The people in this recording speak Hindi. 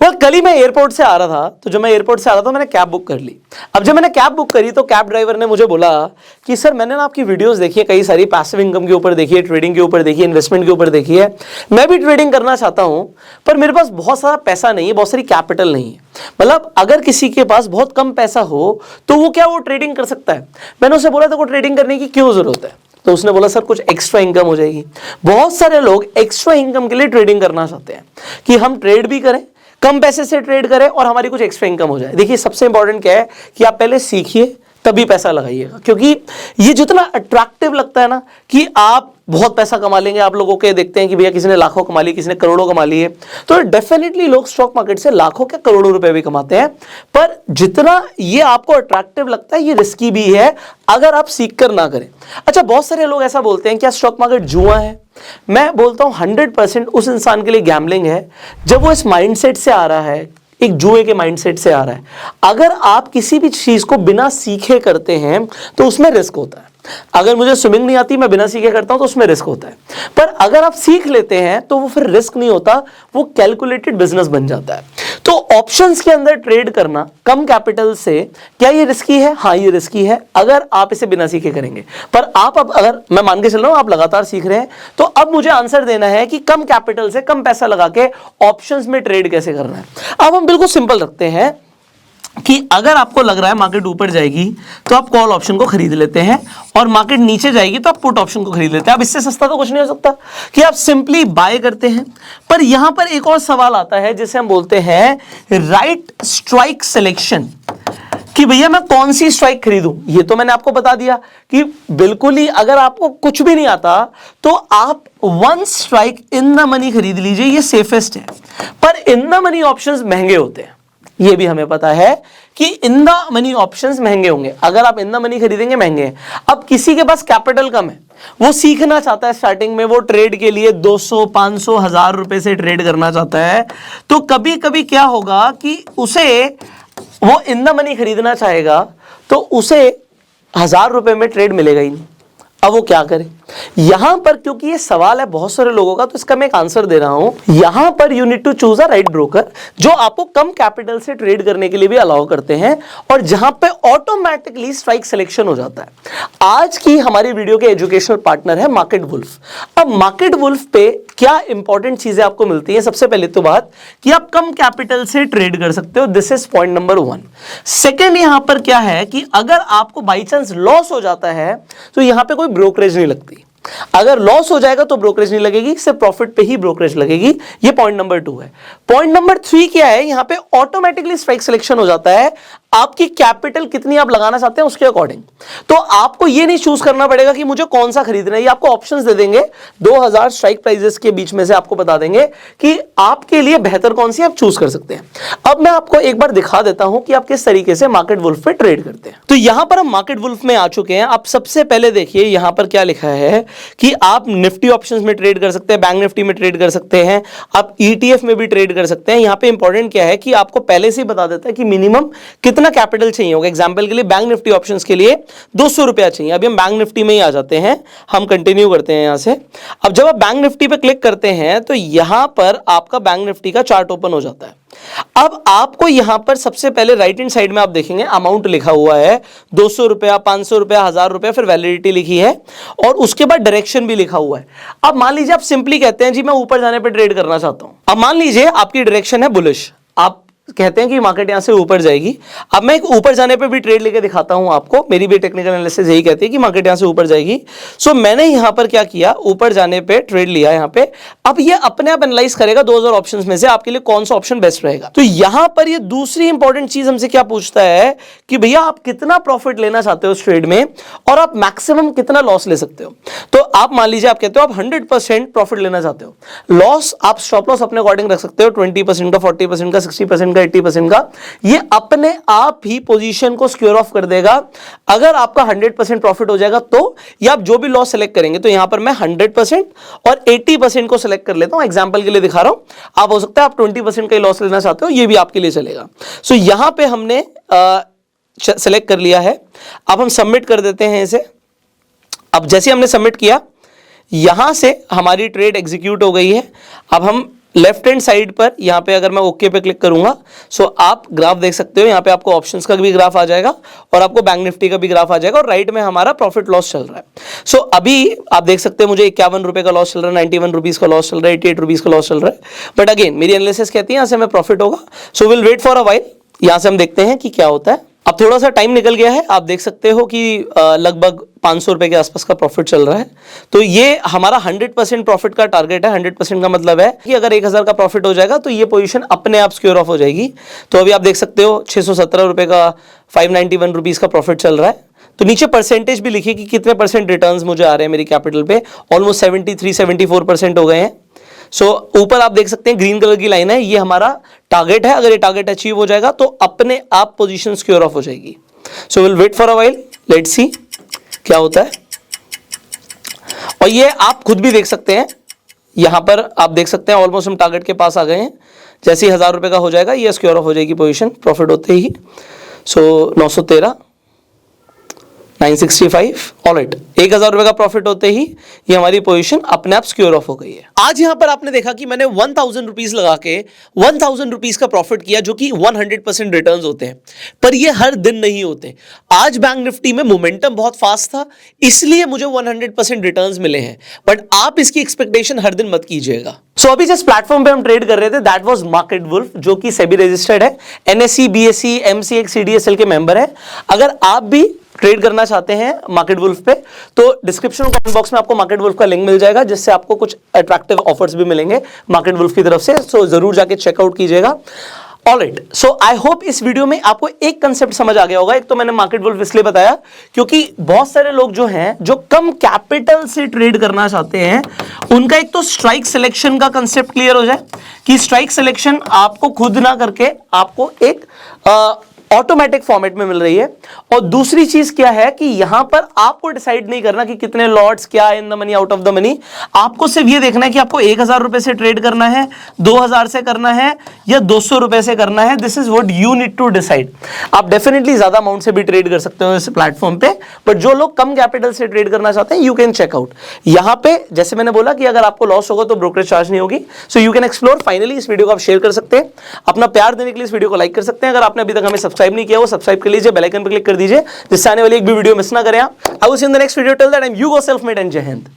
कल ही मैं एयरपोर्ट से आ रहा था, तो जब मैं एयरपोर्ट से आ रहा था मैंने कैब बुक कर ली। अब जब मैंने कैब बुक करी तो कैब ड्राइवर ने मुझे बोला कि सर मैंने ना आपकी वीडियोस देखी है, कई सारी पैसिव इनकम के ऊपर देखी है, ट्रेडिंग के ऊपर देखी है, इन्वेस्टमेंट के ऊपर देखी है। मैं भी ट्रेडिंग करना चाहता हूं, पर मेरे पास बहुत सारा पैसा नहीं है, बहुत सारी कैपिटल नहीं है। मतलब अगर किसी के पास बहुत कम पैसा हो तो वो क्या वो ट्रेडिंग कर सकता है? मैंने उसे बोला था, को ट्रेडिंग करने की क्यों जरूरत है? तो उसने बोला सर कुछ एक्स्ट्रा इनकम हो जाएगी। बहुत सारे लोग एक्स्ट्रा इनकम के लिए ट्रेडिंग करना चाहते हैं कि हम ट्रेड भी करें, कम पैसे से ट्रेड करें और हमारी कुछ एक्स्ट्रा इनकम हो जाए। देखिए सबसे इंपॉर्टेंट क्या है कि आप पहले सीखिए तभी पैसा लगाइएगा, क्योंकि ये जितना अट्रैक्टिव लगता है ना कि आप बहुत पैसा कमा लेंगे। आप लोगों के देखते हैं कि भैया किसी ने लाखों कमा लिए, किसी ने करोड़ों कमा लिए, तो डेफिनेटली लोग स्टॉक मार्केट से लाखों के करोड़ों रुपए भी कमाते हैं। पर जितना ये आपको अट्रैक्टिव लगता है ये रिस्की भी है अगर आप सीख कर ना करें। अच्छा, बहुत सारे लोग ऐसा बोलते हैं क्या स्टॉक मार्केट जुआ है? मैं बोलता हूं 100% उस इंसान के लिए गैम्बलिंग है जब वो इस माइंडसेट से आ रहा है, एक जुए के माइंडसेट से आ रहा है। अगर आप किसी भी चीज को बिना सीखे करते हैं तो उसमें रिस्क होता है। अगर मुझे स्विमिंग नहीं आती, मैं बिना सीखे करता हूं तो उसमें रिस्क होता है। पर अगर आप सीख लेते हैं तो वो फिर रिस्क नहीं होता, वो कैलकुलेटेड बिजनेस बन जाता है। तो ऑप्शंस के अंदर ट्रेड करना कम कैपिटल से, क्या ये रिस्की है? हाँ ये रिस्की है अगर आप इसे बिना सीखे करेंगे। पर आप अब अगर मैं मान के चल रहा हूं आप लगातार सीख रहे हैं, तो अब मुझे आंसर देना है कि कम कैपिटल से कम पैसा लगा के ऑप्शंस में ट्रेड कैसे करना है। अब हम बिल्कुल सिंपल रखते हैं कि अगर आपको लग रहा है मार्केट ऊपर जाएगी तो आप कॉल ऑप्शन को खरीद लेते हैं, और मार्केट नीचे जाएगी तो आप पुट ऑप्शन को खरीद लेते हैं। अब इससे सस्ता तो कुछ नहीं हो सकता कि आप सिंपली बाय करते हैं। पर यहां पर एक और सवाल आता है जिसे हम बोलते हैं राइट स्ट्राइक सिलेक्शन, कि भैया मैं कौन सी स्ट्राइक खरीदूं। ये तो मैंने आपको बता दिया कि बिल्कुल ही अगर आपको कुछ भी नहीं आता तो आप one strike in the money खरीद लीजिए, ये सेफेस्ट है। पर इन द मनी ऑप्शंस महंगे होते हैं, ये भी हमें पता है कि इन द मनी ऑप्शंस महंगे होंगे। अगर आप इन द मनी खरीदेंगे महंगे हैं। अब किसी के पास कैपिटल कम है, वो सीखना चाहता है, स्टार्टिंग में वो ट्रेड के लिए 200, 500, 1000 रुपए से ट्रेड करना चाहता है, तो कभी कभी क्या होगा कि उसे वो इन द मनी खरीदना चाहेगा तो उसे 1000 रुपए में ट्रेड मिलेगा ही नहीं। अब वो क्या करे? यहां पर क्योंकि ये सवाल है बहुत सारे लोगों का, तो इसका मैं एक आंसर दे रहा हूं। यहां पर you need to choose a right broker जो आपको कम कैपिटल से ट्रेड करने के लिए भी अलाउ करते हैं, और जहां पे ऑटोमेटिकली स्ट्राइक सिलेक्शन हो जाता है। आज की हमारी वीडियो के एजुकेशनल पार्टनर है मार्केट वुल्फ। अब मार्केट वुल्फ पे क्या इंपॉर्टेंट चीजें आपको मिलती है? सबसे पहले तो बात कि आप कम कैपिटल से ट्रेड कर सकते हो, this is point number 1। Second, यहां पर क्या है कि अगर आपको बाई चांस लॉस हो जाता है तो यहां पे कोई ब्रोकरेज नहीं लगती। अगर लॉस हो जाएगा तो ब्रोकरेज नहीं लगेगी, सिर्फ प्रॉफिट पे ही ब्रोकरेज लगेगी। ये पॉइंट नंबर 2 है। पॉइंट नंबर 3 क्या है? यहां पे ऑटोमेटिकली स्ट्राइक सिलेक्शन हो जाता है, आपकी कैपिटल कितनी आप लगाना चाहते हैं उसके अकॉर्डिंग। तो आपको ये नहीं चूज करना पड़ेगा कि मुझे कौन सा खरीदना है, ये आपको ऑप्शंस दे देंगे। 2000 स्ट्राइक प्राइजेस के बीच में से आपको बता देंगे कि आपके लिए बेहतर कौन सी आप चूज कर सकते हैं। अब मैं आपको एक बार दिखा देता हूं कि आप किस तरीके से मार्केट वुल्फ पे ट्रेड करते हैं। तो यहां पर हम मार्केट वुल्फ में आ चुके हैं। आप सबसे पहले देखिए यहां पर क्या लिखा है कि आप निफ्टी ऑप्शंस में ट्रेड कर सकते हैं, बैंक निफ्टी में ट्रेड कर सकते हैं, आप ETF में भी ट्रेड कर सकते हैं। यहां पे इंपॉर्टेंट क्या है कि आपको पहले से ही बता देता है कि मिनिमम कितना कैपिटल चाहिए होगा। एग्जांपल के लिए बैंक निफ्टी ऑप्शंस के लिए 200 रुपया चाहिए। अभी हम बैंक निफ्टी में ही आ जाते हैं, हम कंटिन्यू करते हैं यहां से। अब जब आप बैंक निफ्टी पे क्लिक करते हैं तो यहां पर आपका बैंक निफ्टी का चार्ट ओपन हो जाता है। अब आपको यहां पर सबसे पहले राइट हैंड साइड में आप देखेंगे अमाउंट लिखा हुआ है, 200 रुपया, 500 रुपया, 1000 रुपया, फिर वैलिडिटी लिखी है और उसके बाद डायरेक्शन भी लिखा हुआ है। अब मान लीजिए आप सिंपली कहते हैं जी मैं ऊपर जाने पे ट्रेड करना चाहता हूं। अब मान लीजिए आपकी डायरेक्शन है बुलिश, आप कहते हैं कि मार्केट यहां से ऊपर जाएगी। अब मैं एक ऊपर जाने पे भी ट्रेड लेके दिखाता हूं आपको, मेरी भी टेक्निकल एनालिसिस यही कहती है कि मार्केट यहां से ऊपर जाएगी। सो मैंने यहां पर क्या किया, ऊपर जाने पे ट्रेड लिया यहां पे। अब ये अपने आप एनालाइज करेगा 2000 ऑप्शंस में से आपके लिए कौन सा ऑप्शन बेस्ट रहेगा। तो यहां पर ये दूसरी इंपॉर्टेंट चीज हमसे क्या पूछता है कि भैया आप कितना प्रॉफिट लेना चाहते हो उस ट्रेड में और आप मैक्सिमम कितना लॉस ले सकते हो। तो आप मान लीजिए आप कहते हो आप 100% प्रॉफिट लेना चाहते हो, लॉस आप स्टॉप लॉस अपने अकॉर्डिंग रख सकते हो, 20% का, 40% का, 60% का, 80% का। ये अपने आप ही पोजीशन को सिक्योर ऑफ कर देगा। अगर आपका 100% प्रॉफिट हो जाएगा तो, या आप जो भी लॉस सेलेक्ट करेंगे, तो यहां पर मैं 100% और 80% को सेलेक्ट कर लेता हूं, एग्जांपल के लिए दिखा रहा हूं। आप हो सकता है आप 20% का लॉस लेना चाहते हो, ये भी आपके लिए चलेगा। सो यहां पे हमने सेलेक्ट कर लिया है। अब हम सबमिट कर देते हैं इसे। अब जैसे हमने सबमिट किया, यहां से हमारी ट्रेड एग्जीक्यूट हो गई है। अब हम लेफ्ट हैंड साइड पर यहाँ पे अगर मैं ओके पे क्लिक करूंगा सो आप ग्राफ देख सकते हो। यहाँ पे आपको ऑप्शंस का भी ग्राफ आ जाएगा और आपको बैंक निफ्टी का भी ग्राफ आ जाएगा और राइट में हमारा प्रॉफिट लॉस चल रहा है। सो अभी आप देख सकते हो मुझे 51 रुपए का लॉस चल रहा है, 91 रुपीज का लॉस चल रहा है, 88 रुपीज का लॉस चल रहा है। बट अगेन मेरी एनालिसिस कहती है यहाँ से हमें प्रॉफिट होगा। So will wait for a while. यहाँ से हम देखते हैं कि क्या होता है। अब थोड़ा सा टाइम निकल गया है, आप देख सकते हो कि लगभग 500 रुपए के आसपास का प्रॉफिट चल रहा है। तो ये हमारा 100% प्रॉफिट का टारगेट है। 100% का मतलब है कि अगर 1000 का प्रॉफिट हो जाएगा तो ये पोजीशन अपने आप सिक्योर ऑफ हो जाएगी। तो अभी आप देख सकते हो 617 रुपए का 591 रुपीज का प्रॉफिट चल रहा है। तो नीचे परसेंटेज भी लिखिए कि कितने परसेंट रिटर्न्स मुझे आ रहे हैं मेरी कैपिटल पे। ऑलमोस्ट 73-74% हो गए हैं। सो ऊपर आप देख सकते हैं ग्रीन कलर की लाइन है, ये हमारा टारगेट है। अगर ये टारगेट अचीव हो जाएगा तो अपने आप पोजीशन सिक्योर ऑफ हो जाएगी। So will wait for a while, let's see क्या होता है। और ये आप खुद भी देख सकते हैं, यहां पर आप देख सकते हैं ऑलमोस्ट हम टारगेट के पास आ गए हैं। जैसे ही 1000 रुपए का हो जाएगा ये सिक्योर ऑफ हो जाएगी पोजीशन प्रॉफिट होते ही। सो 913, 965, ऑलराइट, 1000 रुपए का प्रॉफिट होते ही ये हमारी पोजीशन अपने आप सिक्योर ऑफ हो गई है। आज यहां पर आपने देखा कि मैंने 1000 रुपीज लगा के 1000 रुपीज का प्रॉफिट किया, जो कि 100% रिटर्न्स होते हैं। पर ये हर दिन नहीं होते। आज बैंक निफ्टी में मोमेंटम बहुत फास्ट था, इसलिए मुझे 100% रिटर्न्स मिले हैं। बट आप इसकी एक्सपेक्टेशन हर दिन मत कीजिएगा। सो अभी जिस प्लेटफॉर्म पे हम ट्रेड कर रहे थे दैट वाज मार्केट वुल्फ, जो कि सेबी रजिस्टर्ड है, एनएसई, बीएसई, एमसीएक्स, सीडीएसएल के मेंबर है। अगर आप भी ट्रेड करना चाहते हैं मार्केट वुल्फ पे तो डिस्क्रिप्शन और कमेंट बॉक्स में आपको मार्केट वुल्फ का लिंक मिल जाएगा, जिससे आपको कुछ अट्रैक्टिव ऑफर्स भी मिलेंगे मार्केट वुल्फ की तरफ से। सो जरूर जाके चेकआउट कीजिएगा। ऑलराइट, सो आई होप इस वीडियो में आपको एक कंसेप्ट समझ आ गया होगा। एक तो मैंने मार्केट वुल्फ इसलिए बताया क्योंकि बहुत सारे लोग जो हैं जो कम कैपिटल से ट्रेड करना चाहते हैं, उनका एक तो स्ट्राइक सिलेक्शन का कंसेप्ट क्लियर हो जाए कि स्ट्राइक सिलेक्शन आपको खुद ना करके आपको एक ऑटोमेटिक फॉर्मेट में मिल रही है। और दूसरी चीज क्या है कि यहां पर आपको डिसाइड नहीं करना कि कितने लॉट्स, क्या in the money, out of the money. आपको सिर्फ ये देखना है कि आपको 1000 रुपए से ट्रेड करना है, 2000 से करना है या 200 रुपए से करना है। This is what you need to decide. आप डेफिनेटली ज्यादा अमाउंट से भी ट्रेड कर सकते हो इस प्लेटफॉर्म पे, बट जो लोग कम कैपिटल से ट्रेड करना चाहते हैं यू कैन चेकआउट। यहां पे जैसे मैंने बोला कि अगर आपको लॉस होगा तो ब्रोकरेज चार्ज नहीं होगी। So you can explore. Finally इस वीडियो को आप शेयर कर सकते हैं, अपना प्यार देने के लिए इस वीडियो को लाइक कर सकते हैं। अगर आपने अभी तक हमें सब्सक्राइब नहीं किया वो सब्सक्राइब कर लीजिए, बेल आइकन पर क्लिक कर दीजिए, जिससे आने वाली एक भी वीडियो मिस ना करें आप। I will see you in the next video. Till that time you go self made and जय हिंद।